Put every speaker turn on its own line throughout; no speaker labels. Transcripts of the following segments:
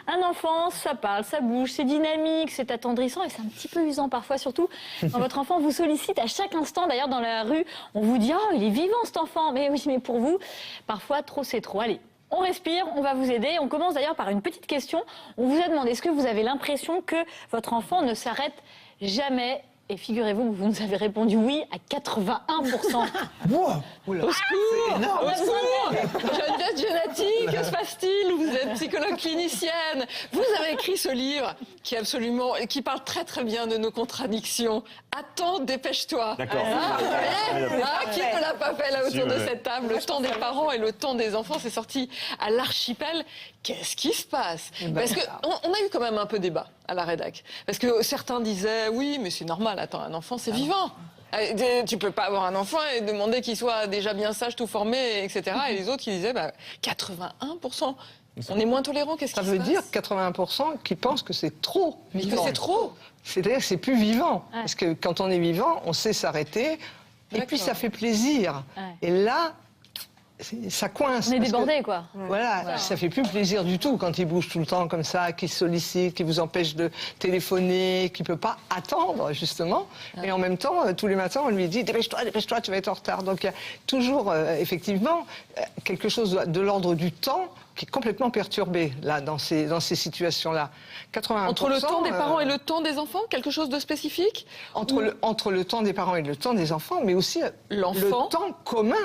Un enfant, ça parle, ça bouge, c'est dynamique, c'est attendrissant et c'est un petit peu usant parfois, surtout quand votre enfant vous sollicite à chaque instant. D'ailleurs, dans la rue, on vous dit « Oh, il est vivant cet enfant !» Mais oui, mais pour vous, parfois, trop c'est trop. Allez, on respire, on va vous aider. On commence d'ailleurs par une petite question. On vous a demandé, est-ce que vous avez l'impression que votre enfant ne s'arrête jamais ? Et figurez-vous que vous nous avez répondu oui à 81%.
Wow.
Au secours,
énorme.
au secours. Geneviève Genati, que se passe-t-il? Vous êtes psychologue clinicienne. Vous avez écrit ce livre qui parle très très bien de nos contradictions. Attends, dépêche-toi.
D'accord.
Qui ne l'a pas fait là autour de cette table? Le temps des parents et le temps des enfants, c'est sorti à l'Archipel. Qu'est-ce qui se passe? Parce qu'on a eu quand même un peu débat à la rédac. Parce que certains disaient, oui, mais c'est normal, attends, un enfant, c'est vivant. Tu peux pas avoir un enfant et demander qu'il soit déjà bien sage, tout formé, etc. Et les autres qui disaient, 81%. On est moins tolérant, qu'est-ce qui se passe?
Ça veut dire 81% qui pensent que c'est trop vivant.
Que c'est trop.
C'est-à-dire que c'est plus vivant. Parce que quand on est vivant, on sait s'arrêter. Et puis ça fait plaisir. Et là, ça coince.
On est débordé, quoi.
Voilà, ça fait plus plaisir du tout quand il bouge tout le temps comme ça, qu'il sollicite, qu'il vous empêche de téléphoner, qu'il peut pas attendre, justement. Et en même temps, tous les matins, on lui dit « Dépêche-toi, tu vas être en retard ». Donc il y a toujours, effectivement, quelque chose de l'ordre du temps qui est complètement perturbé, là, dans ces situations-là. 81%,
entre le temps des parents et le temps des enfants, quelque chose de spécifique?
Entre le temps des parents et le temps des enfants, mais aussi le temps commun.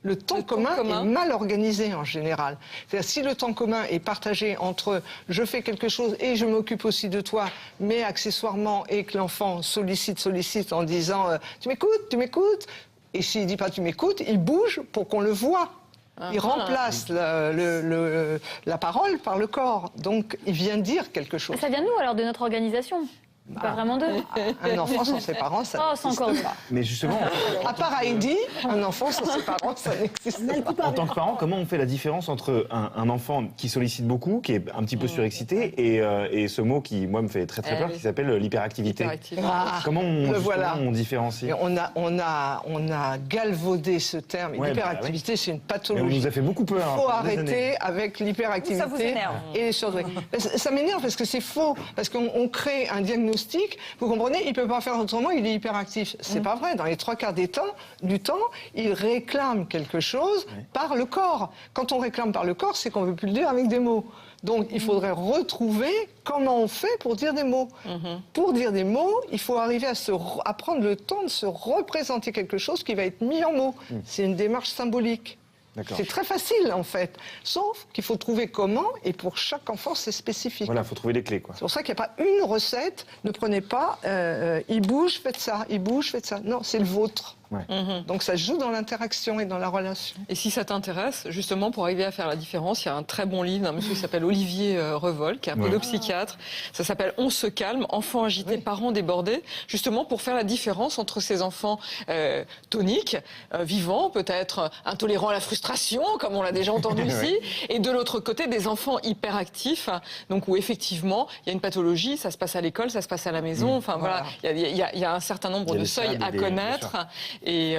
Le temps commun est mal organisé en général. C'est-à-dire, si le temps commun est partagé entre je fais quelque chose et je m'occupe aussi de toi, mais accessoirement, et que l'enfant sollicite en disant tu m'écoutes, et s'il dit pas tu m'écoutes, il bouge pour qu'on le voie. Il remplace la parole par le corps. Donc, il vient dire quelque chose.
Ça vient de nous, alors, de notre organisation. Pas vraiment d'eux.
Un enfant sans ses parents, ça n'existe pas.
Mais justement...
À part Heidi, un enfant sans ses parents, ça n'existe pas.
En tant que parent, comment on fait la différence entre un enfant qui sollicite beaucoup, qui est un petit peu surexcité, et ce mot qui, moi, me fait très très peur, qui s'appelle l'hyperactivité. Comment on différencie?
On a galvaudé ce terme. L'hyperactivité, c'est une pathologie.
Mais on nous a fait beaucoup peur.
Il faut arrêter avec l'hyperactivité et les surdoués. Ça m'énerve parce que c'est faux. Parce qu'on crée un diagnostic. Vous comprenez, il ne peut pas faire autrement, il est hyperactif. C'est pas vrai. Dans les 3/4 du temps, il réclame quelque chose par le corps. Quand on réclame par le corps, c'est qu'on ne veut plus le dire avec des mots. Donc, il faudrait retrouver comment on fait pour dire des mots. Pour dire des mots, il faut arriver à prendre le temps de se représenter quelque chose qui va être mis en mots. C'est une démarche symbolique. C'est très facile, en fait. Sauf qu'il faut trouver comment, et pour chaque enfant, c'est spécifique.
Voilà, il faut trouver les clés, quoi.
C'est pour ça qu'il n'y a pas une recette. Ne prenez pas il bouge, faites ça, il bouge, faites ça. Non, c'est le vôtre. Donc ça joue dans l'interaction et dans la relation.
Et si ça t'intéresse, justement, pour arriver à faire la différence, il y a un très bon livre d'un monsieur qui s'appelle Olivier Revol, qui est un pédopsychiatre. Ça s'appelle « On se calme, enfants agités, parents débordés », justement pour faire la différence entre ces enfants toniques, vivants, peut-être intolérants à la frustration, comme on l'a déjà entendu ici, et de l'autre côté, des enfants hyperactifs, donc où effectivement, il y a une pathologie, ça se passe à l'école, ça se passe à la maison, enfin voilà, il y a un certain nombre de seuils à connaître. Et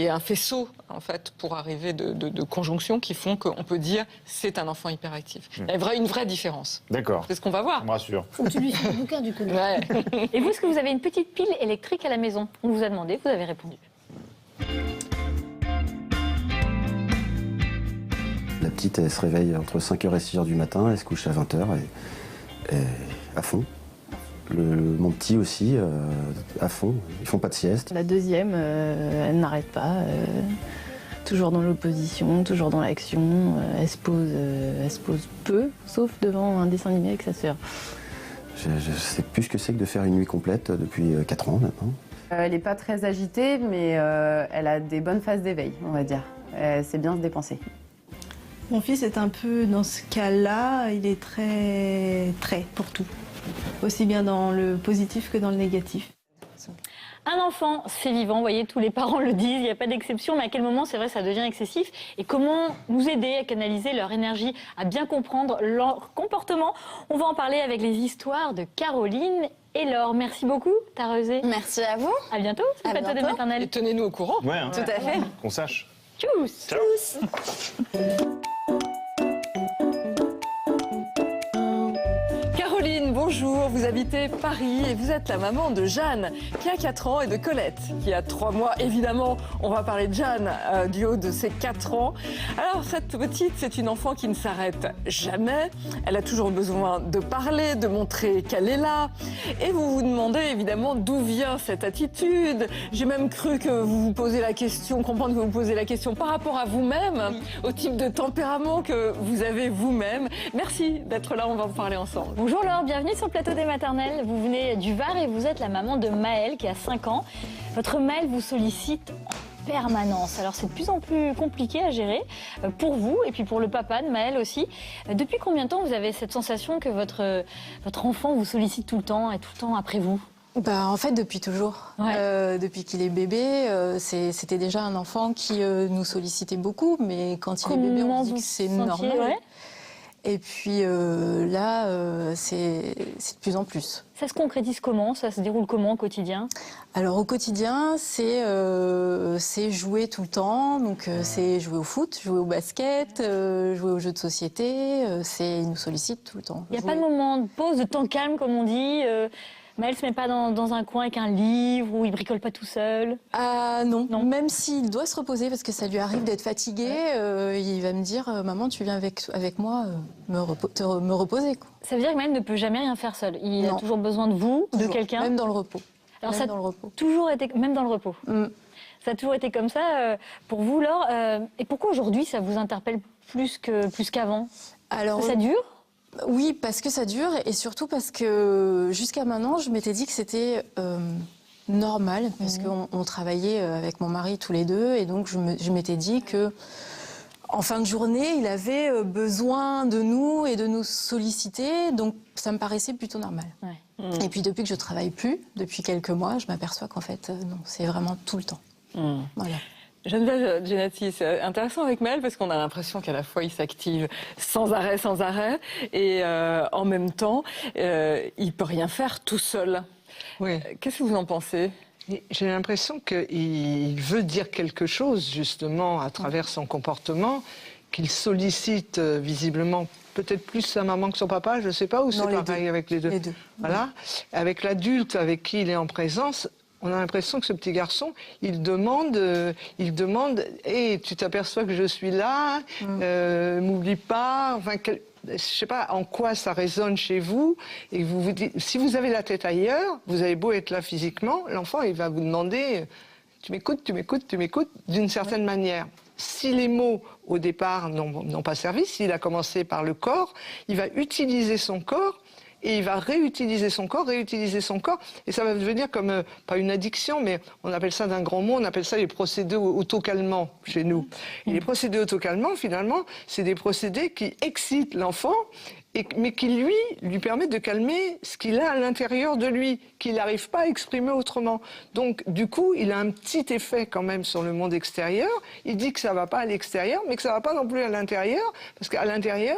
un faisceau, en fait, pour arriver de conjonctions qui font qu'on peut dire c'est un enfant hyperactif. Il y a une vraie différence.
D'accord.
C'est ce qu'on va voir.
Ça me rassure.
Faut que tu lui fais le bouquin, du coup.
Et vous, est-ce que vous avez une petite pile électrique à la maison? On vous a demandé, vous avez répondu.
La petite, elle se réveille entre 5h et 6h du matin, elle se couche à 20h et à fond. Mon petit aussi, à fond, ils font pas de sieste.
La deuxième, elle n'arrête pas, toujours dans l'opposition, toujours dans l'action, elle se pose peu, sauf devant un dessin animé avec sa sœur.
Je sais plus ce que c'est que de faire une nuit complète depuis 4 ans maintenant.
Elle n'est pas très agitée, mais elle a des bonnes phases d'éveil, on va dire. Elle sait bien se dépenser.
Mon fils est un peu dans ce cas-là, il est très pour tout. Aussi bien dans le positif que dans le négatif.
Un enfant, c'est vivant, vous voyez, tous les parents le disent, il n'y a pas d'exception, mais à quel moment, c'est vrai, ça devient excessif? Et comment nous aider à canaliser leur énergie, à bien comprendre leur comportement? On va en parler avec les histoires de Caroline et Laure. Merci beaucoup, Tarezé.
Merci à vous.
À bientôt, c'est pas de maternelle.
Et tenez-nous au courant.
Ouais,
Tout à fait.
Qu'on sache.
Tchuss.
Tchuss.
bonjour, vous habitez Paris et vous êtes la maman de Jeanne, qui a 4 ans, et de Colette, qui a 3 mois. Évidemment, on va parler de Jeanne du haut de ses 4 ans. Alors, cette petite, c'est une enfant qui ne s'arrête jamais. Elle a toujours besoin de parler, de montrer qu'elle est là. Et vous vous demandez évidemment d'où vient cette attitude. J'ai même cru que vous vous posez la question, comprendre que vous vous posez la question par rapport à vous-même, au type de tempérament que vous avez vous-même. Merci d'être là, on va en parler ensemble.
Bonjour Laure, bienvenue sur le plateau des maternelles. Vous venez du Var et vous êtes la maman de Maëlle qui a 5 ans. Votre Maëlle vous sollicite en permanence. Alors c'est de plus en plus compliqué à gérer pour vous et puis pour le papa de Maëlle aussi. Depuis combien de temps vous avez cette sensation que votre enfant vous sollicite tout le temps et tout le temps après vous ?
En fait, depuis toujours. Ouais. Depuis qu'il est bébé, c'était déjà un enfant qui nous sollicitait beaucoup, mais quand il est bébé, on dit que c'est normal. Ouais. Et puis là, c'est de plus en plus.
Ça se concrétise comment? Ça se déroule comment au quotidien?
Alors au quotidien, c'est jouer tout le temps. Donc c'est jouer au foot, jouer au basket, jouer aux jeux de société. Il nous sollicite tout le temps.
Il n'y a pas de moment de pause, de temps calme comme on dit Maëlle ne se met pas dans un coin avec un livre ou il bricole pas tout seul?
Non. Même s'il doit se reposer parce que ça lui arrive d'être fatigué, il va me dire maman, tu viens avec moi me reposer. Quoi.
Ça veut dire que Maëlle ne peut jamais rien faire seul. Il a toujours besoin de vous, toujours, de quelqu'un.
Même dans le repos.
Alors ça a toujours été même dans le repos. Ça a toujours été comme ça pour vous, Laure. Et pourquoi aujourd'hui ça vous interpelle plus qu'avant? Alors ça dure?
Oui, parce que ça dure et surtout parce que jusqu'à maintenant, je m'étais dit que c'était normal parce qu'on travaillait avec mon mari tous les deux et donc je m'étais dit que en fin de journée, il avait besoin de nous et de nous solliciter, donc ça me paraissait plutôt normal. Ouais. Et puis depuis que je travaille plus, depuis quelques mois, je m'aperçois qu'en fait, non, c'est vraiment tout le temps. Voilà.
Geneviève Genati, c'est intéressant avec Maëlle parce qu'on a l'impression qu'à la fois il s'active sans arrêt, et en même temps, il peut rien faire tout seul.
Oui.
Qu'est-ce que vous en pensez?
J'ai l'impression qu'il veut dire quelque chose, justement, à travers son comportement, qu'il sollicite visiblement peut-être plus sa maman que son papa, je ne sais pas, ou c'est pareil avec les deux.
Les deux.
Voilà. Avec l'adulte avec qui il est en présence, on a l'impression que ce petit garçon, il demande, hey, tu t'aperçois que je suis là, m'oublie pas, enfin, je ne sais pas en quoi ça résonne chez vous, et vous vous dites, si vous avez la tête ailleurs, vous avez beau être là physiquement, l'enfant, il va vous demander, tu m'écoutes, d'une certaine manière. Si les mots, au départ, n'ont pas servi, s'il a commencé par le corps, il va utiliser son corps, et il va réutiliser son corps, et ça va devenir comme, pas une addiction, mais on appelle ça d'un grand mot, on appelle ça les procédés autocalmants chez nous. Et les procédés autocalmants, finalement, c'est des procédés qui excitent l'enfant, mais qui, lui permettent de calmer ce qu'il a à l'intérieur de lui, qu'il n'arrive pas à exprimer autrement. Donc, du coup, il a un petit effet quand même sur le monde extérieur. Il dit que ça ne va pas à l'extérieur, mais que ça ne va pas non plus à l'intérieur, parce qu'à l'intérieur,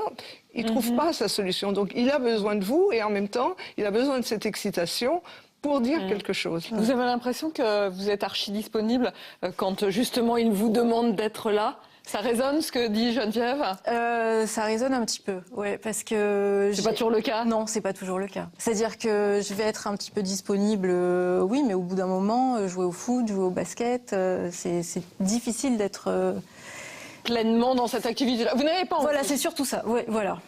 il ne trouve pas sa solution. Donc, il a besoin de vous, et en même temps, il a besoin de cette excitation pour dire quelque chose.
Vous avez l'impression que vous êtes archi-disponible quand, justement, il vous demande d'être là? Ça résonne ce que dit Geneviève?
Ça résonne un petit peu, ouais, parce que...
C'est pas toujours le cas?
Non, c'est pas toujours le cas. C'est-à-dire que je vais être un petit peu disponible, oui, mais au bout d'un moment, jouer au foot, jouer au basket, c'est difficile d'être...
pleinement dans cette activité-là. Vous n'avez pas envie?
Voilà, c'est surtout ça, ouais, voilà.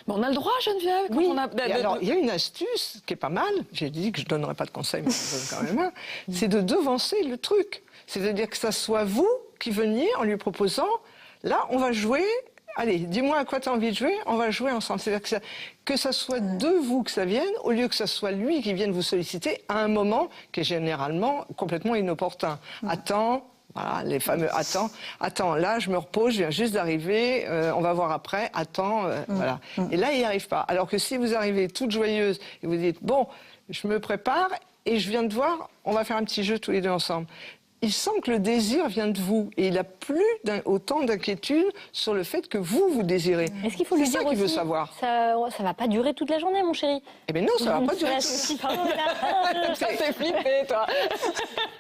Mais on a le droit, Geneviève, quand
oui.
Alors,
il y a une astuce qui est pas mal, j'ai dit que je ne donnerais pas de conseils, mais je donne quand même un, c'est de devancer le truc. C'est-à-dire que ça soit vous qui veniez en lui proposant, là, on va jouer, allez, dis-moi à quoi tu as envie de jouer, on va jouer ensemble. C'est-à-dire que ça soit de vous que ça vienne, au lieu que ça soit lui qui vienne vous solliciter à un moment qui est généralement complètement inopportun. Attends, voilà, les fameux attends, là, je me repose, je viens juste d'arriver, on va voir après, attends, voilà. Et là, il n'y arrive pas. Alors que si vous arrivez toute joyeuse et vous dites, bon, je me prépare et je viens de voir, on va faire un petit jeu tous les deux ensemble. Il sent que le désir vient de vous et il n'a plus autant d'inquiétude sur le fait que vous désirez.
Est-ce qu'il faut lui dire
aussi, veut savoir.
Ça va pas durer toute la journée, mon chéri?
Eh bien non, ça va pas durer toute la journée.
Ça t'est flippé, toi.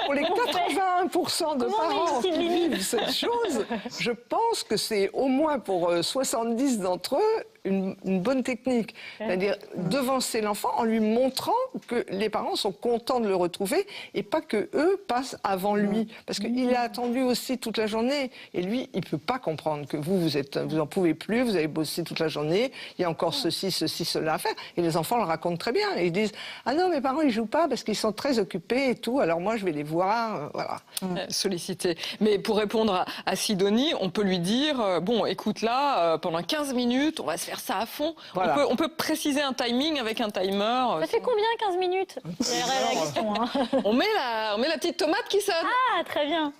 Pour les 81% de parents qui vivent cette chose, je pense que c'est au moins pour 70 d'entre eux une bonne technique. C'est-à-dire devancer l'enfant en lui montrant que les parents sont contents de le retrouver et pas que eux passent avant lui. Parce qu'il a attendu aussi toute la journée. Et lui, il ne peut pas comprendre que vous en pouvez plus, vous avez bossé toute la journée, il y a encore ceci, cela à faire. Et les enfants le racontent très bien. Et ils disent « Ah non, mes parents, ils jouent pas parce qu'ils sont très occupés et tout, alors moi, je vais les voir. » Voilà.
Sollicité. Mais pour répondre à Sidonie, on peut lui dire bon, écoute là, pendant 15 minutes, on va se faire ça à fond. Voilà. On peut préciser un timing avec un timer.
Ça fait combien 15 minutes? C'est la question. Hein.
On met la petite tomate qui sonne.
Ah, très bien.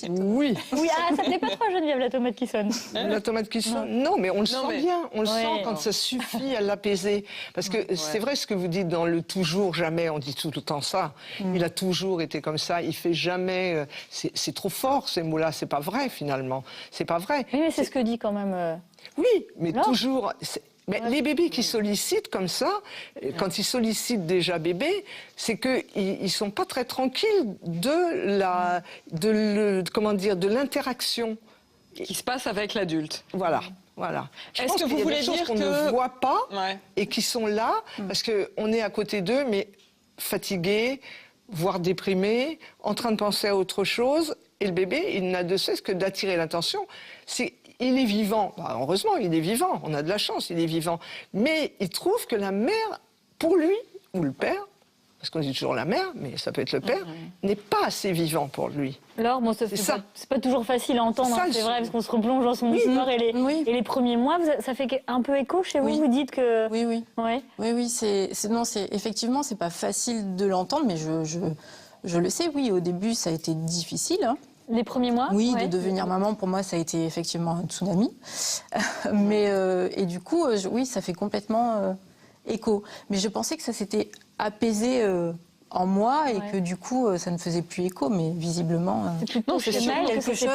Oui.
Oui, ça plaît pas trop, Geneviève, la tomate qui sonne.
La tomate qui sonne. Non, mais on le sent bien. On le sent quand ça suffit à l'apaiser. Parce que c'est vrai ce que vous dites dans le toujours, jamais. On dit tout le temps ça. Il a toujours été comme ça. Il fait jamais. C'est trop fort ces mots-là. C'est pas vrai finalement. C'est pas vrai.
Oui, mais c'est ce que dit quand même.
Oui, mais toujours. Mais les bébés qui sollicitent comme ça, quand ils sollicitent déjà bébé, c'est qu'ils ne sont pas très tranquilles de l'interaction
qui se passe avec l'adulte.
Voilà.
Est-ce que vous voulez dire
qu'on ne voit pas et qui sont là parce qu'on est à côté d'eux, mais fatigués, voire déprimés, en train de penser à autre chose, et le bébé, il n'a de cesse que d'attirer l'attention. Il est vivant. Bah, heureusement, il est vivant. On a de la chance, il est vivant. Mais il trouve que la mère, pour lui, ou le père, parce qu'on dit toujours la mère, mais ça peut être le père, n'est pas assez vivant pour lui.
Alors, bon, c'est pas toujours facile à entendre, c'est vrai, parce qu'on se replonge dans son histoire. Et les premiers mois, ça fait un peu écho chez vous. Vous dites que...
Oui. Effectivement, c'est pas facile de l'entendre, mais je le sais, oui. Au début, ça a été difficile, hein.
Les premiers mois?
Oui, de devenir maman, pour moi, ça a été effectivement un tsunami. Et du coup, oui, ça fait complètement écho. Mais je pensais que ça s'était apaisé en moi et que du coup, ça ne faisait plus écho. Mais visiblement,
non, c'est sûrement quelque chose.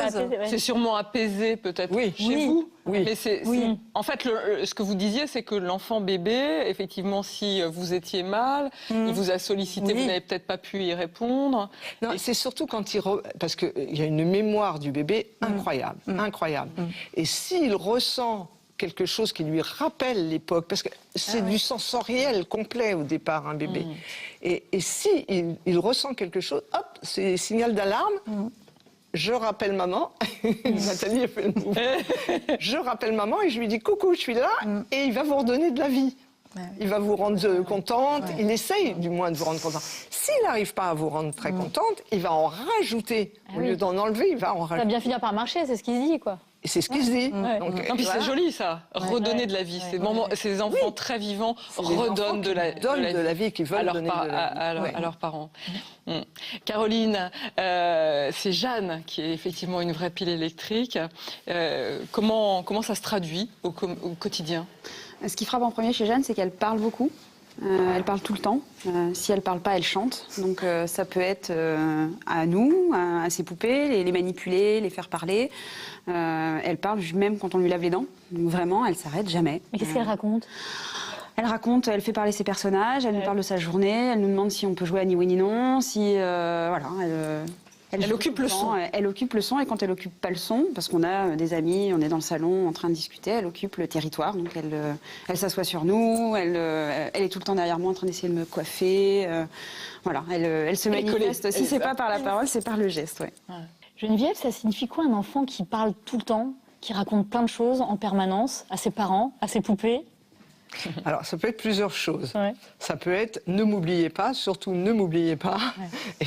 C'est sûrement apaisé peut-être chez vous. Oui. Mais en fait, ce que vous disiez, c'est que l'enfant bébé, effectivement, si vous étiez mal, il vous a sollicité, vous n'avez peut-être pas pu y répondre.
Non, c'est surtout quand parce qu'il y a une mémoire du bébé incroyable, incroyable. Et s'il ressent quelque chose qui lui rappelle l'époque, parce que c'est du sensoriel complet au départ, un bébé. Et si il ressent quelque chose, hop, c'est signal d'alarme. Je rappelle maman. Nathalie a fait le mouvement. Je rappelle maman et je lui dis coucou, je suis là, et il va vous redonner de la vie. Il va vous rendre contente. Il essaye du moins de vous rendre contente. S'il n'arrive pas à vous rendre très contente, il va en rajouter. Au lieu d'en enlever, il va en rajouter.
Ça va bien finir par marcher, c'est ce qu'il se dit, quoi.
Et c'est ce qu'il se dit.
Donc, puis c'est joli ça, redonner de la vie. Ces enfants très vivants redonnent de la vie
qui veulent donner
à leurs parents. Caroline, c'est Jeanne qui est effectivement une vraie pile électrique. Comment ça se traduit au quotidien?
Ce qui frappe en premier chez Jeanne, c'est qu'elle parle beaucoup. Elle parle tout le temps. Si elle parle pas, elle chante. Donc ça peut être à nous, à ses poupées, les manipuler, les faire parler. Elle parle même quand on lui lave les dents. Donc vraiment, elle s'arrête jamais.
Mais qu'est-ce qu'elle raconte ?
Elle fait parler ses personnages, elle nous parle de sa journée, elle nous demande si on peut jouer à ni oui ni non, Elle occupe le son. Elle occupe le son, et quand elle occupe pas le son, parce qu'on a des amis, on est dans le salon en train de discuter, elle occupe le territoire. Donc elle s'assoit sur nous, elle est tout le temps derrière moi en train d'essayer de me coiffer. Elle se manifeste. Si c'est pas par la parole, c'est par le geste. Ouais.
Geneviève, ça signifie quoi un enfant qui parle tout le temps, qui raconte plein de choses en permanence à ses parents, à ses poupées ?
Alors, ça peut être plusieurs choses. Ça peut être « ne m'oubliez pas », surtout « ne m'oubliez pas ».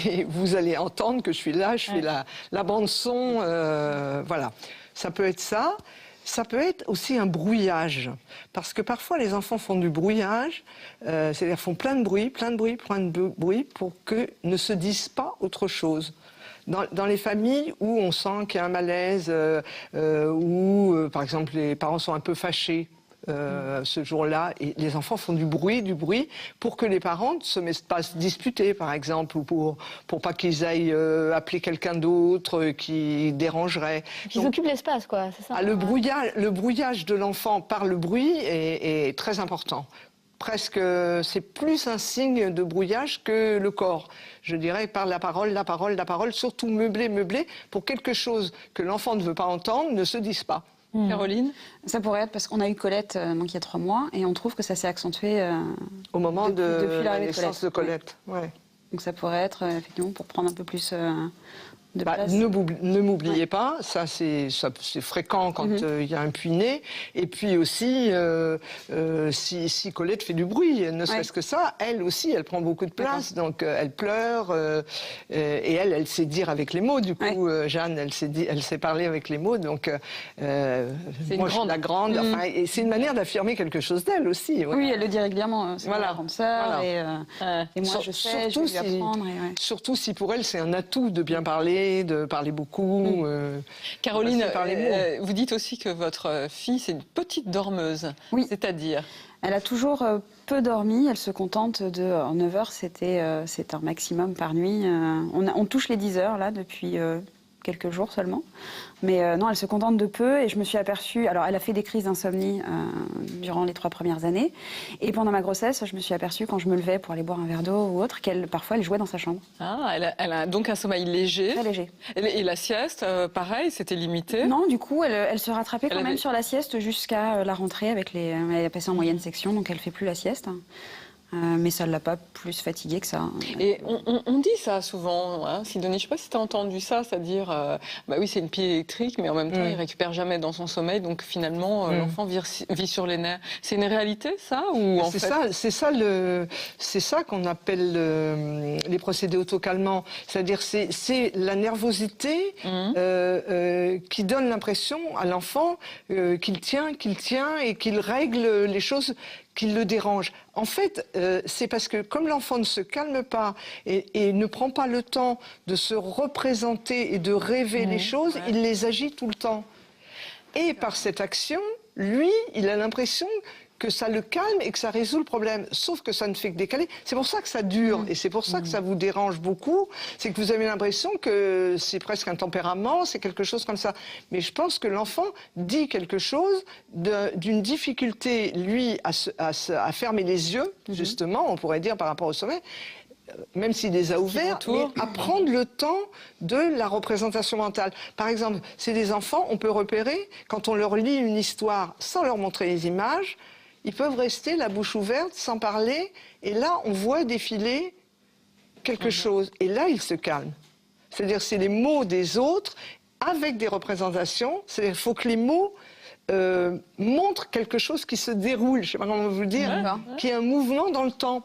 Et vous allez entendre que je suis là, je suis la bande-son, voilà. Ça peut être ça. Ça peut être aussi un brouillage. Parce que parfois, les enfants font du brouillage, c'est-à-dire font plein de bruit, pour que ne se disent pas autre chose. Dans les familles où on sent qu'il y a un malaise, où, par exemple, les parents sont un peu fâchés, ce jour-là, et les enfants font du bruit, pour que les parents ne se mettent pas à se disputer, par exemple, ou pour pas qu'ils aillent appeler quelqu'un d'autre qui dérangerait.
Qu'ils occupent l'espace, quoi, c'est ça.
Le brouillage de l'enfant par le bruit est très important. Presque, c'est plus un signe de brouillage que le corps. Je dirais par la parole, surtout meubler, pour quelque chose que l'enfant ne veut pas entendre, ne se dise pas.
Caroline?
Ça pourrait être parce qu'on a eu Colette donc il y a 3 mois et on trouve que ça s'est accentué
au moment
depuis
la naissance de Colette. Ouais.
Donc ça pourrait être effectivement pour prendre un peu plus de place.
Ne m'oubliez pas, ça c'est fréquent quand il y a un puits-né. Et puis aussi, si Colette fait du bruit, ne serait-ce que ça, elle aussi, elle prend beaucoup de place. Donc elle pleure et elle sait dire avec les mots. Du coup, Jeanne, elle sait parler avec les mots. Donc moi, je suis la grande. Enfin, et c'est une manière d'affirmer quelque chose d'elle aussi.
Voilà. Oui, elle le dit régulièrement. C'est
voilà.
ma grande sœur.
Voilà.
Et moi, je sais, je vais lui apprendre.
Surtout si pour elle, c'est un atout de bien parler, de parler beaucoup.
Caroline, vous dites aussi que votre fille, c'est une petite dormeuse.
Oui.
C'est-à-dire?
Elle a toujours peu dormi. Elle se contente de 9 heures, c'est un maximum par nuit. On touche les 10 heures là depuis quelques jours seulement. Mais non, elle se contente de peu et je me suis aperçue... Alors, elle a fait des crises d'insomnie durant les 3 premières années. Et pendant ma grossesse, je me suis aperçue, quand je me levais pour aller boire un verre d'eau ou autre, parfois, elle jouait dans sa chambre.
Ah, elle a donc un sommeil léger.
Très léger.
Et la sieste, pareil, c'était limité?
Non, du coup, elle se rattrapait quand même sur la sieste jusqu'à la rentrée. Elle a passé en moyenne section, donc elle ne fait plus la sieste. Mais ça ne l'a pas plus fatiguée que ça.
Et on dit ça souvent, hein, Sidonie, je ne sais pas si tu as entendu ça, c'est-à-dire, bah oui, c'est une pile électrique, mais en même temps, il ne récupère jamais dans son sommeil, donc finalement, l'enfant vit sur les nerfs. C'est une réalité, ça ou en fait...
C'est ça qu'on appelle les procédés autocalmants. C'est-à-dire, c'est la nervosité qui donne l'impression à l'enfant qu'il tient et qu'il règle les choses qui le dérangent. En fait, c'est parce que comme l'enfant ne se calme pas et ne prend pas le temps de se représenter et de rêver les choses, il les agit tout le temps. Et par cette action, lui, il a l'impression que ça le calme et que ça résout le problème. Sauf que ça ne fait que décaler. C'est pour ça que ça dure et c'est pour ça que ça vous dérange beaucoup. C'est que vous avez l'impression que c'est presque un tempérament, c'est quelque chose comme ça. Mais je pense que l'enfant dit quelque chose d'une difficulté, lui, à fermer les yeux, justement, on pourrait dire par rapport au sommeil, même s'il les a ouverts, mais à prendre le temps de la représentation mentale. Par exemple, c'est des enfants, on peut repérer, quand on leur lit une histoire sans leur montrer les images, ils peuvent rester la bouche ouverte, sans parler, et là, on voit défiler quelque chose. Et là, ils se calment. C'est-à-dire, c'est les mots des autres avec des représentations. C'est-à-dire, il faut que les mots montrent quelque chose qui se déroule, je ne sais pas comment vous le dire, qui est un mouvement dans le temps.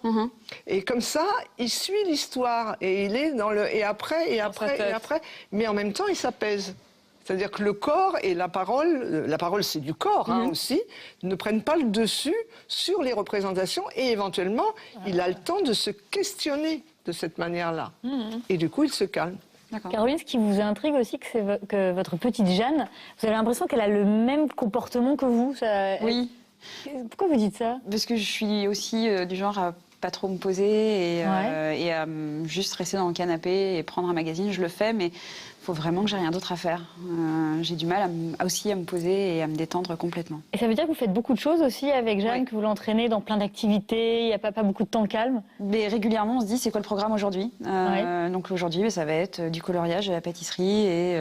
Et comme ça, il suit l'histoire, et il est dans le... Et après, mais en même temps, il s'apaise. C'est-à-dire que le corps et la parole c'est du corps aussi, ne prennent pas le dessus sur les représentations et éventuellement, il a le temps de se questionner de cette manière-là. Et du coup, il se calme.
Caroline, ce qui vous intrigue aussi, que votre petite Jeanne, vous avez l'impression qu'elle a le même comportement que vous.
Oui.
Pourquoi vous dites ça?
Parce que je suis aussi du genre à pas trop me poser et à juste rester dans le canapé et prendre un magazine. Je le fais, mais il faut vraiment que j'ai rien d'autre à faire. J'ai du mal aussi à me poser et à me détendre complètement.
Et ça veut dire que vous faites beaucoup de choses aussi avec Jeanne, que vous l'entraînez dans plein d'activités, il n'y a pas beaucoup de temps calme?
Mais régulièrement, on se dit, c'est quoi le programme aujourd'hui? Donc aujourd'hui, ça va être du coloriage, de la pâtisserie et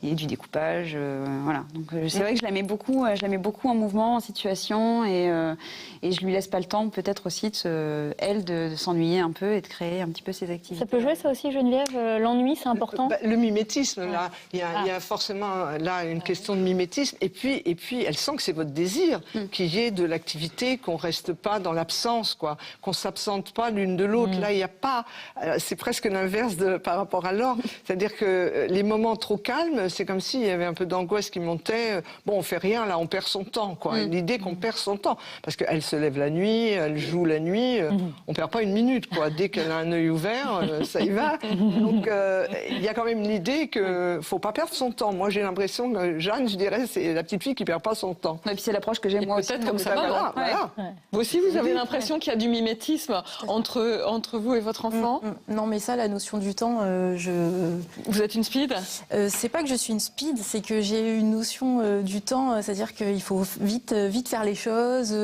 du découpage. Voilà. Donc c'est vrai que je la mets beaucoup en mouvement, en situation et je lui laisse pas le temps peut-être aussi de s'ennuyer un peu et de créer un petit peu ses activités.
Ça peut jouer ça aussi, Geneviève? L'ennui, c'est important?
Le mimétisme, là, il y a forcément là une question de mimétisme. Et puis, elle sent que c'est votre désir qu'il y ait de l'activité, qu'on reste pas dans l'absence, quoi, qu'on s'absente pas l'une de l'autre. Là, il n'y a pas. C'est presque l'inverse par rapport à Laure. C'est-à-dire que les moments trop calmes, c'est comme s'il y avait un peu d'angoisse qui montait. Bon, on fait rien, là, on perd son temps, quoi. L'idée qu'on perd son temps, parce qu'elle se lève la nuit, elle joue la nuit, on perd pas une minute, quoi. Dès qu'elle a un œil ouvert, ça y va. Donc, il y a quand même l'idée qu'il ne faut pas perdre son temps. Moi, j'ai l'impression que Jeanne, je dirais, c'est la petite fille qui ne perd pas son temps.
Et puis c'est l'approche que j'ai moi aussi.
Peut-être comme ça. Voilà. Vous aussi, vous avez l'impression qu'il y a du mimétisme entre vous et votre enfant?
Non, mais ça, la notion du temps,
Vous êtes une speed?
C'est pas que je suis une speed, c'est que j'ai une notion du temps, c'est-à-dire qu'il faut vite faire les choses,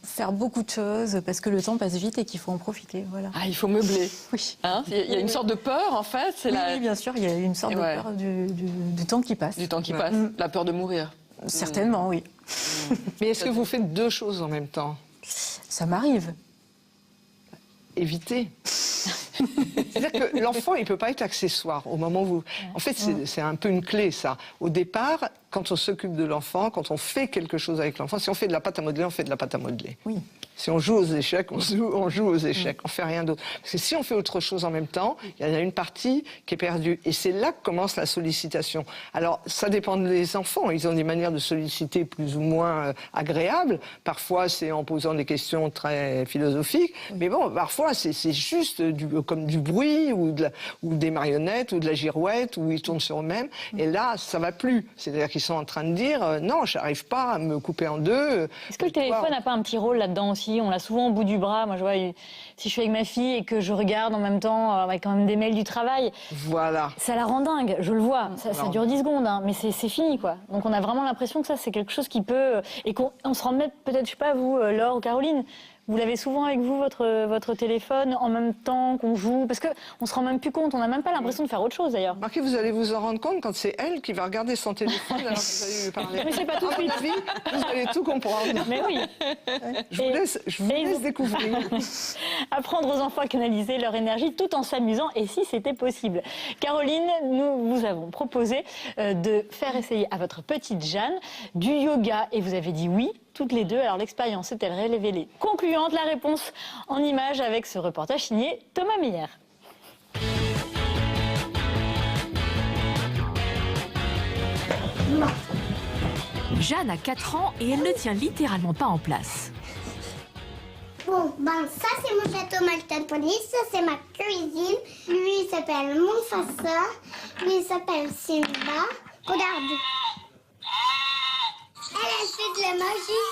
faire beaucoup de choses, parce que le temps passe vite et qu'il faut en profiter. Voilà.
Ah, il faut meubler.
Oui.
Hein, il y a une sorte de peur, en fait.
Oui, bien sûr, il y a une sorte de peur du temps qui passe.
Du temps qui passe, la peur de mourir.
Certainement, oui.
Mais est-ce que vous faites 2 choses en même temps?
Ça m'arrive.
Évitez. C'est-à-dire que l'enfant, il ne peut pas être accessoire au moment où vous... En fait, c'est un peu une clé, ça. Au départ, quand on s'occupe de l'enfant, quand on fait quelque chose avec l'enfant, si on fait de la pâte à modeler, on fait de la pâte à modeler. Oui. Si on joue aux échecs, on joue aux échecs, on fait rien d'autre. Parce que si on fait autre chose en même temps, il y en a une partie qui est perdue. Et c'est là que commence la sollicitation. Alors, ça dépend des enfants. Ils ont des manières de solliciter plus ou moins agréables. Parfois, c'est en posant des questions très philosophiques. Mais bon, parfois, c'est juste comme du bruit ou des marionnettes ou de la girouette où ils tournent sur eux-mêmes. Et là, ça va plus. C'est-à-dire qu'ils sont en train de dire non, j'arrive pas à me couper en deux.
Est-ce que le téléphone n'a pas un petit rôle là-dedans aussi? On l'a souvent au bout du bras. Moi, je vois, si je suis avec ma fille et que je regarde en même temps avec quand même des mails du travail,
voilà.
Ça la rend dingue, je le vois. Ça dure 10 secondes, hein, mais c'est fini, quoi. Donc on a vraiment l'impression que ça, c'est quelque chose qui peut... Et qu'on se rend peut-être, je sais pas, vous, Laure ou Caroline, vous l'avez souvent avec vous, votre téléphone, en même temps qu'on joue? Parce qu'on se rend même plus compte, on n'a même pas l'impression de faire autre chose, d'ailleurs.
Marquez, vous allez vous en rendre compte quand c'est elle qui va regarder son téléphone alors que vous allez lui parler.
Mais c'est pas tout de suite.
Vous allez tout comprendre.
Mais oui.
Je vous laisse découvrir.
Apprendre aux enfants à canaliser leur énergie tout en s'amusant, et si c'était possible. Caroline, nous vous avons proposé de faire essayer à votre petite Jeanne du yoga, et vous avez dit oui, toutes les deux. Alors l'expérience s'est-elle révélée concluante? La réponse en images avec ce reportage signé Thomas Meyer.
Jeanne a 4 ans et elle ne tient littéralement pas en place.
Bon, ça c'est mon château Malton Pony, ça c'est ma cuisine. Lui il s'appelle Mufasa, lui il s'appelle Simba. Regarde. Elle fait de la magie.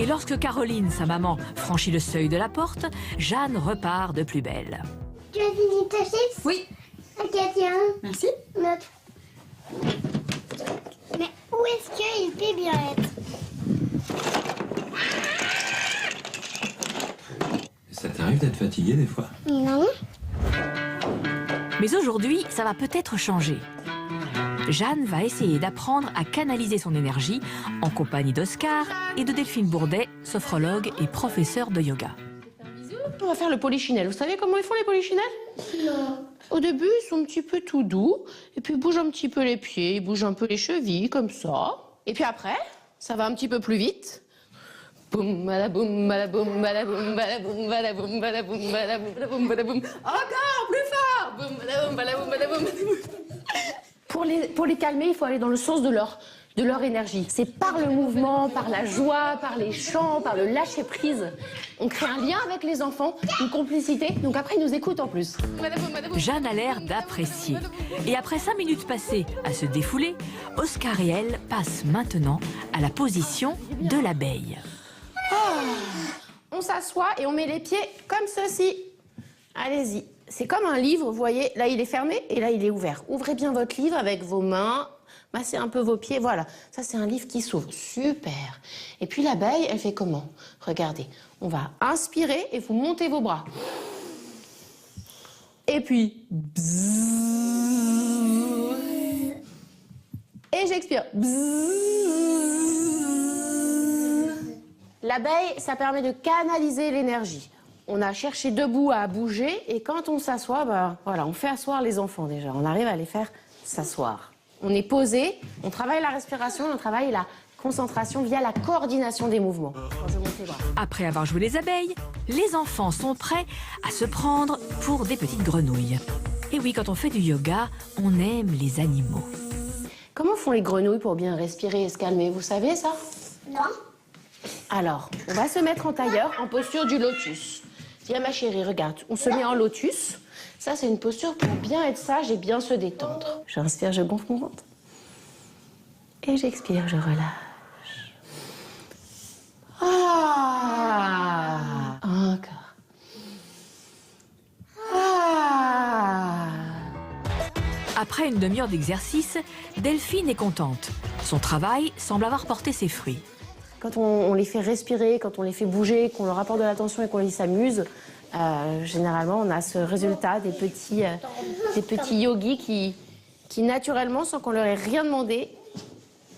Et lorsque Caroline, sa maman, franchit le seuil de la porte, Jeanne repart de plus belle.
Tu as fini ta chips?
Oui.
Ok, tiens.
Merci.
Note. Mais où est-ce qu'il peut bien être?
Ça t'arrive d'être fatiguée des fois?
Non.
Mais aujourd'hui, ça va peut-être changer. Jeanne va essayer d'apprendre à canaliser son énergie en compagnie d'Oscar et de Delphine Bourdet, sophrologue et professeure de yoga.
On va faire le polichinelle. Vous savez comment ils font les polichinelles?
Non.
Au début, ils sont un petit peu tout doux, et puis ils bougent un petit peu les pieds, ils bougent un peu les chevilles, comme ça. Et puis après, ça va un petit peu plus vite. Boum, badaboum, badaboum, badaboum, badaboum, badaboum, badaboum, badaboum, badaboum, badaboum. Encore plus fort. Boum, badaboum, badaboum, badaboum, badaboum. Pour les calmer, il faut aller dans le sens de leur énergie. C'est par le mouvement, par la joie, par les chants, par le lâcher-prise. On crée un lien avec les enfants, une complicité, donc après ils nous écoutent en plus.
Jeanne a l'air d'apprécier. Et après 5 minutes passées à se défouler, Oscar et elle passent maintenant à la position de l'abeille.
On s'assoit et on met les pieds comme ceci. Allez-y. C'est comme un livre, vous voyez, là il est fermé et là il est ouvert. Ouvrez bien votre livre avec vos mains, massez un peu vos pieds, voilà. Ça c'est un livre qui s'ouvre, super. Et puis l'abeille, elle fait comment? Regardez, on va inspirer et vous montez vos bras. Et puis, bzzz. Et j'expire. Bzzz. L'abeille, ça permet de canaliser l'énergie. On a cherché debout à bouger et quand on s'assoit, voilà, on fait asseoir les enfants déjà. On arrive à les faire s'asseoir. On est posé, on travaille la respiration, on travaille la concentration via la coordination des mouvements. Quand je monte les bras.
Après avoir joué les abeilles, les enfants sont prêts à se prendre pour des petites grenouilles. Et oui, quand on fait du yoga, on aime les animaux.
Comment font les grenouilles pour bien respirer et se calmer? Vous savez ça?
Non.
Alors, on va se mettre en tailleur, en posture du lotus. Tiens ma chérie, regarde, on se met en lotus. Ça, c'est une posture pour bien être sage et bien se détendre. J'inspire, je gonfle mon ventre. Et j'expire, je relâche. Ah. Encore. Ah.
Après une demi-heure d'exercice, Delphine est contente. Son travail semble avoir porté ses fruits.
Quand on les fait respirer, quand on les fait bouger, qu'on leur apporte de l'attention et qu'on les s'amuse, généralement on a ce résultat des petits yogis qui naturellement, sans qu'on leur ait rien demandé,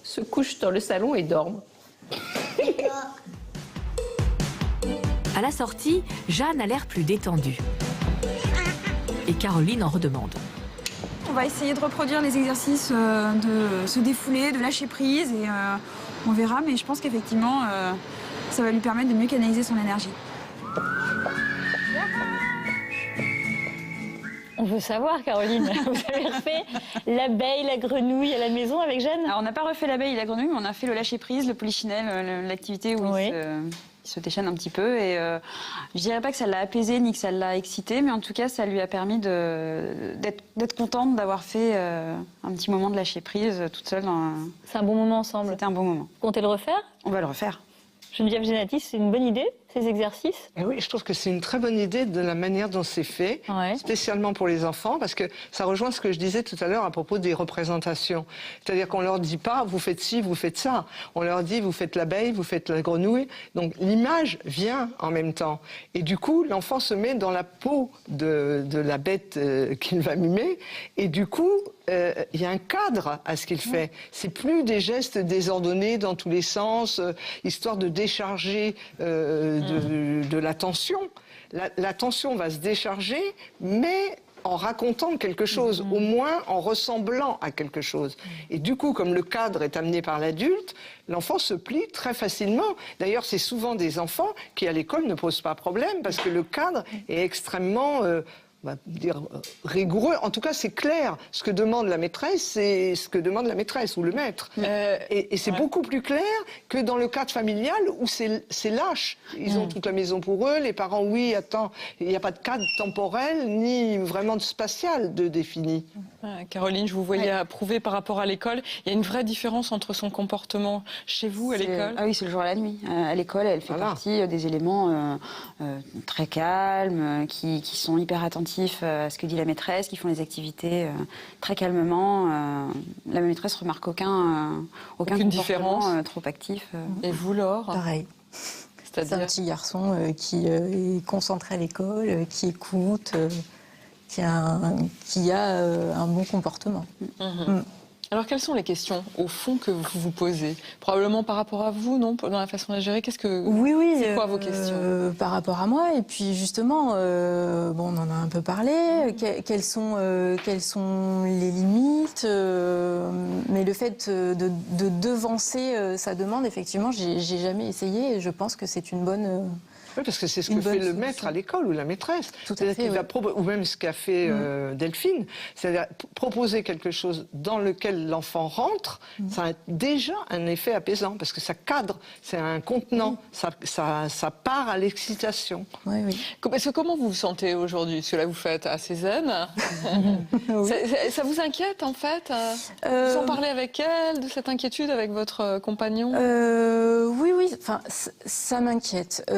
se couchent dans le salon et dorment.
À la sortie, Jeanne a l'air plus détendue. Et Caroline en redemande.
On va essayer de reproduire les exercices de se défouler, de lâcher prise et on verra, mais je pense qu'effectivement, ça va lui permettre de mieux canaliser son énergie.
On veut savoir, Caroline, vous avez refait l'abeille, la grenouille à la maison avec Jeanne?
Alors, on n'a pas refait l'abeille et la grenouille, mais on a fait le lâcher-prise, le polichinelle, l'activité où il se déchaîne un petit peu. Et je dirais pas que ça l'a apaisé ni que ça l'a excité, mais en tout cas, ça lui a permis d'être contente d'avoir fait un petit moment de lâcher-prise toute seule.
C'est un bon moment ensemble?
C'était un bon moment.
Vous comptez le refaire?
On va le refaire.
Geneviève Genatis, c'est une bonne idée, ces exercices?
Et oui, je trouve que c'est une très bonne idée de la manière dont c'est fait, spécialement pour les enfants, parce que ça rejoint ce que je disais tout à l'heure à propos des représentations. C'est-à-dire qu'on leur dit pas, vous faites ci, vous faites ça. On leur dit, vous faites l'abeille, vous faites la grenouille. Donc l'image vient en même temps. Et du coup, l'enfant se met dans la peau de la bête qu'il va mimer. Et du coup, il y a un cadre à ce qu'il fait. C'est plus des gestes désordonnés dans tous les sens, histoire de décharger de la tension. La tension va se décharger, mais en racontant quelque chose, au moins en ressemblant à quelque chose. Et du coup, comme le cadre est amené par l'adulte, l'enfant se plie très facilement. D'ailleurs, c'est souvent des enfants qui, à l'école, ne posent pas problème, parce que le cadre est extrêmement... on va dire rigoureux. En tout cas, c'est clair. Ce que demande la maîtresse, c'est ce que demande la maîtresse ou le maître. Et c'est beaucoup plus clair que dans le cadre familial où c'est lâche. Ils ont toute la maison pour eux. Les parents, oui, attends, il n'y a pas de cadre temporel ni vraiment de spatial de défini.
Caroline, je vous voyais approuver par rapport à l'école. Il y a une vraie différence entre son comportement chez vous, à l'école?
Ah oui, c'est le jour et la nuit. À l'école, elle fait partie des éléments très calmes, qui sont hyper attentifs à ce que dit la maîtresse, qui font les activités très calmement. La maîtresse remarque aucun comportement différence trop actif.
Et vous, Laure?
Pareil. C'est un petit garçon qui est concentré à l'école, qui écoute, qui a un bon comportement.
Alors, quelles sont les questions, au fond, que vous vous posez? Probablement par rapport à vous, non? Dans la façon de gérer,
Oui.
C'est quoi vos questions?
Par rapport à moi, et puis justement, on en a un peu parlé, quelles sont les limites, mais le fait de devancer sa demande, effectivement, j'ai jamais essayé, et je pense que c'est une bonne...
Oui, parce que c'est ce que fait le maître à l'école ou la maîtresse. Ou même ce qu'a fait Delphine, c'est-à-dire proposer quelque chose dans lequel l'enfant rentre, ça a déjà un effet apaisant, parce que ça cadre, c'est un contenant, ça part à l'excitation.
Comment vous vous sentez aujourd'hui? Parce que là, vous faites assez zen. Ça vous inquiète, en fait? Vous en parlez avec elle, de cette inquiétude avec votre compagnon?
Oui, enfin, ça m'inquiète.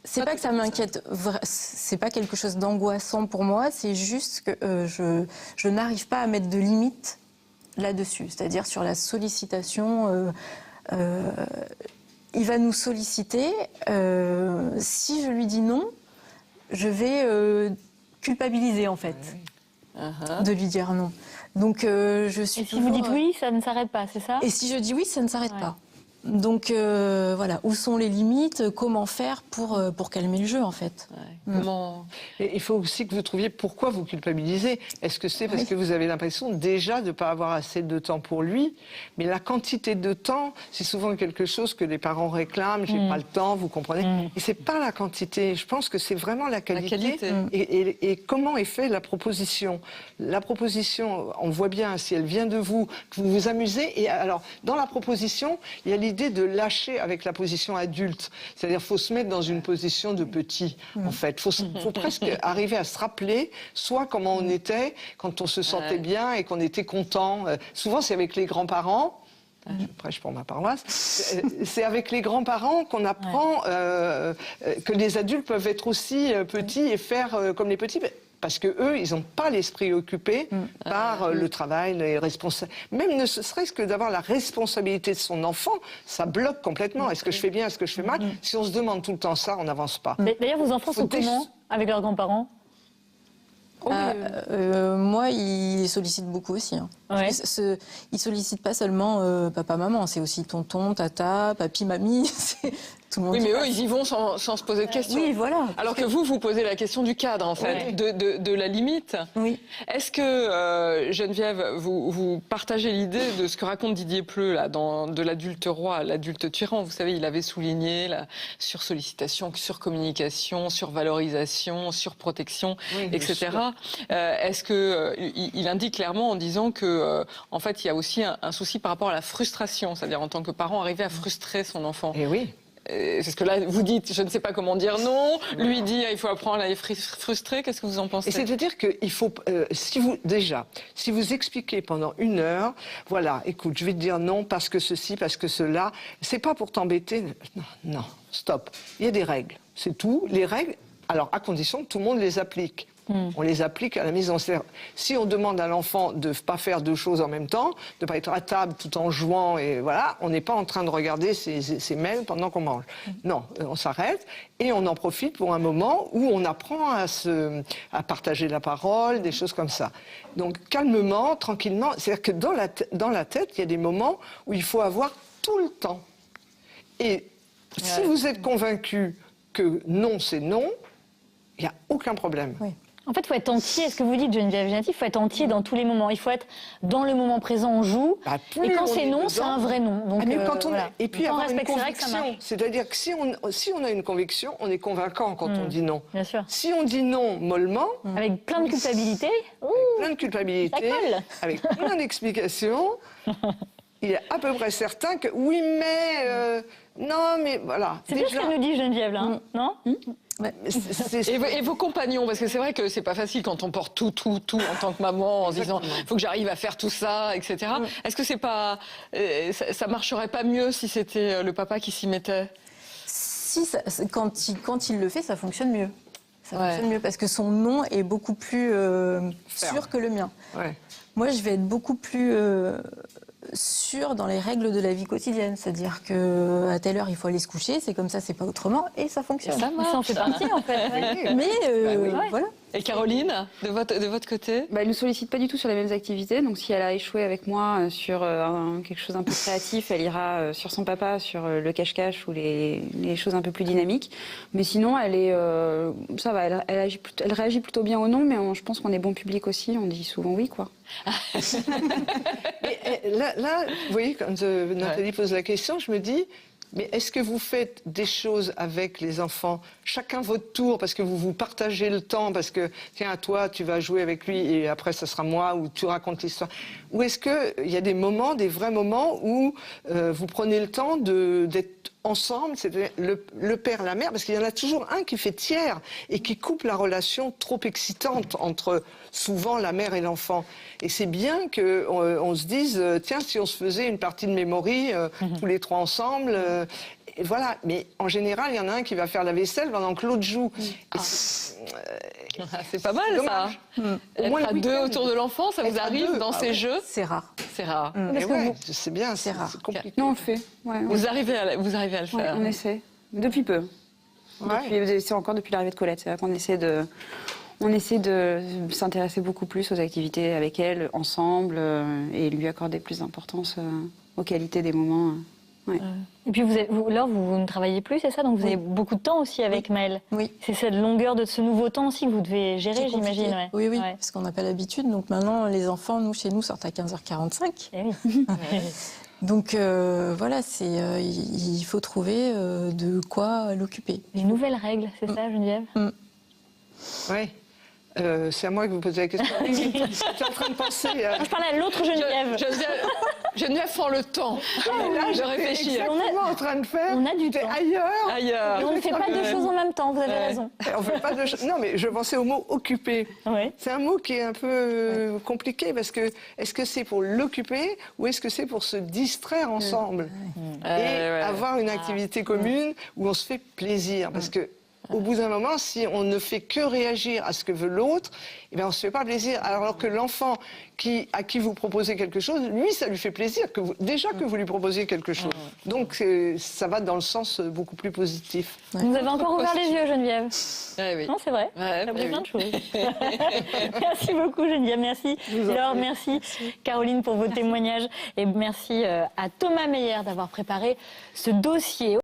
C'est pas que ça m'inquiète, c'est pas quelque chose d'angoissant pour moi, c'est juste que je n'arrive pas à mettre de limite là-dessus, c'est-à-dire sur la sollicitation. Il va nous solliciter, si je lui dis non, je vais culpabiliser en fait, de lui dire non. Donc je suis.
Et si vous dites oui, ça ne s'arrête pas, c'est ça?
Et si je dis oui, ça ne s'arrête pas. Donc voilà, où sont les limites? Comment faire pour calmer le jeu, en fait?
Et il faut aussi que vous trouviez pourquoi vous culpabilisez. Est-ce que c'est parce que vous avez l'impression déjà de ne pas avoir assez de temps pour lui? Mais la quantité de temps, c'est souvent quelque chose que les parents réclament. J'ai pas le temps, vous comprenez? Et c'est pas la quantité. Je pense que c'est vraiment la qualité. Et comment est faite la proposition? La proposition, on voit bien si elle vient de vous, que vous vous amusez. Et alors, dans la proposition, il y a l'idée de lâcher avec la position adulte. C'est-à-dire qu'il faut se mettre dans une position de petit, en fait. Il faut presque arriver à se rappeler, soit comment on était quand on se sentait bien et qu'on était content. Souvent, c'est avec les grands-parents. Je prêche pour ma paroisse. C'est avec les grands-parents qu'on apprend que les adultes peuvent être aussi petits et faire comme les petits. Parce que eux, ils n'ont pas l'esprit occupé par le travail, les responsabilités. Même ne serait-ce que d'avoir la responsabilité de son enfant, ça bloque complètement. Est-ce que je fais bien, est-ce que je fais mal? Si on se demande tout le temps ça, on n'avance pas.
D'ailleurs, vos enfants sont comment avec leurs grands-parents?
Moi, il sollicite beaucoup aussi. Hein. Ouais. Il sollicite pas seulement papa, maman, c'est aussi tonton, tata, papi, mamie. Tout le monde.
Oui, mais eux, ils y vont sans se poser de questions.
Oui, voilà.
Alors que vous posez la question du cadre, en fait, de la limite.
Oui.
Est-ce que, Geneviève, vous partagez l'idée de ce que raconte Didier Pleu, là, de l'adulte roi, l'adulte tyran? Vous savez, il avait souligné la sursollicitation, surcommunication, survalorisation, surprotection, etc. Est-ce qu'il indique clairement en disant que, en fait, il y a aussi un souci par rapport à la frustration, c'est-à-dire en tant que parent, arriver à frustrer son enfant?
Et oui.
C'est ce que là, vous dites, je ne sais pas comment dire non. Lui dit, il faut apprendre à être frustré. Qu'est-ce que vous en pensez?
C'est-à-dire qu'il faut, si vous expliquez pendant 1 heure, voilà, écoute, je vais te dire non parce que ceci, parce que cela, c'est pas pour t'embêter. Non, stop. Il y a des règles, c'est tout. Les règles, alors à condition que tout le monde les applique. On les applique à la mise en scène. Si on demande à l'enfant de ne pas faire 2 choses en même temps, de ne pas être à table tout en jouant, et voilà, on n'est pas en train de regarder ses mails pendant qu'on mange. Non, on s'arrête et on en profite pour un moment où on apprend à partager la parole, des choses comme ça. Donc calmement, tranquillement, c'est-à-dire que dans la tête, il y a des moments où il faut avoir tout le temps. Et si vous êtes convaincu que non, c'est non, il n'y a aucun problème. Oui.
En fait, il faut être entier. Ce que vous dites, Geneviève Gentil, il faut être entier dans tous les moments. Il faut être dans le moment présent, on joue. Et quand c'est non, c'est un vrai non. Donc, voilà.
Et puis avoir une conviction. C'est-à-dire que si on a une conviction, on est convaincant quand on dit non.
Bien sûr.
Si on dit non mollement...
Avec plein de culpabilité.
Avec plein d'explications, il est à peu près certain que oui, mais... non, mais voilà.
C'est bien ce qu'elle nous dit, Geneviève, là. Non
Ouais. Et vos compagnons, parce que c'est vrai que c'est pas facile quand on porte tout en tant que maman, en se disant il faut que j'arrive à faire tout ça, etc. Est-ce que c'est pas, ça marcherait pas mieux si c'était le papa qui s'y mettait?
Si, quand il le fait, ça fonctionne mieux. Ça fonctionne mieux parce que son nom est beaucoup plus sûr que le mien. Ouais. Moi, je vais être beaucoup plus sûre dans les règles de la vie quotidienne, c'est-à-dire que à telle heure il faut aller se coucher, c'est comme ça, c'est pas autrement, et ça fonctionne.
Et ça marche. Ça en fait partie en fait.
Mais voilà.
Et Caroline, de votre côté?
Elle ne sollicite pas du tout sur les mêmes activités, donc si elle a échoué avec moi sur quelque chose un peu créatif, elle ira sur son papa, sur le cache-cache ou les choses un peu plus dynamiques. Mais sinon, elle est, ça va, elle réagit plutôt bien au non, mais je pense qu'on est bon public aussi, on dit souvent oui, quoi.
Là, vous voyez, quand Nathalie pose la question, je me dis... Mais est-ce que vous faites des choses avec les enfants, chacun votre tour, parce que vous vous partagez le temps, parce que, tiens, toi, tu vas jouer avec lui, et après, ça sera moi, ou tu racontes l'histoire? Ou est-ce qu'il y a des moments, des vrais moments, où vous prenez le temps d'être ensemble, c'est le père, la mère, parce qu'il y en a toujours un qui fait tiers, et qui coupe la relation trop excitante entre, souvent, la mère et l'enfant. Et c'est bien qu'on se dise, tiens, si on se faisait une partie de Memory, tous les 3 ensemble... Et voilà, mais en général, il y en a un qui va faire la vaisselle pendant que l'autre joue.
C'est pas mal, ça. Être à 2 autour de l'enfant, ça vous arrive dans ces jeux?
C'est rare.
C'est rare.
C'est bien, c'est compliqué.
Non, on le fait. Ouais,
vous arrivez à le faire?
On essaie. Depuis peu. C'est encore depuis l'arrivée de Colette. C'est vrai qu'on essaie de... On essaie de s'intéresser beaucoup plus aux activités avec elle, ensemble, et lui accorder plus d'importance aux qualités des moments. Ouais.
Et puis vous ne travaillez plus, c'est ça? Donc vous avez beaucoup de temps aussi avec Maëlle.
Oui.
C'est cette longueur de ce nouveau temps aussi que vous devez gérer, j'imagine. Ouais.
Oui, parce qu'on n'a pas l'habitude. Donc maintenant, les enfants, chez nous, sortent à 15h45.
Eh oui.
Donc voilà, il faut trouver de quoi l'occuper.
Les nouvelles règles, c'est ça, Geneviève?
Oui. C'est à moi que vous posez la question. J'étais en train de penser.
Je parlais à l'autre Geneviève.
Geneviève prend le temps de réfléchir.
Exactement en train de faire.
On a du temps.
Ailleurs.
Et on ne fait pas 2 choses en même temps, vous avez raison.
On fait pas 2 choses. Non, mais je pensais au mot occuper.
Ouais.
C'est un mot qui est un peu compliqué parce que est-ce que c'est pour l'occuper ou est-ce que c'est pour se distraire ensemble et avoir une activité commune où on se fait plaisir? Parce que au bout d'un moment, si on ne fait que réagir à ce que veut l'autre, eh bien, on ne se fait pas plaisir. Alors que l'enfant à qui vous proposez quelque chose, lui, ça lui fait plaisir, déjà que vous lui proposiez quelque chose. Donc, ça va dans le sens beaucoup plus positif.
Vous avez encore ouvert les yeux, Geneviève.
Oui.
Non, c'est vrai. Ça a plein de choses. Merci beaucoup, Geneviève. Merci. Laure, merci. Caroline, pour vos témoignages. Et merci à Thomas Meyer d'avoir préparé ce dossier.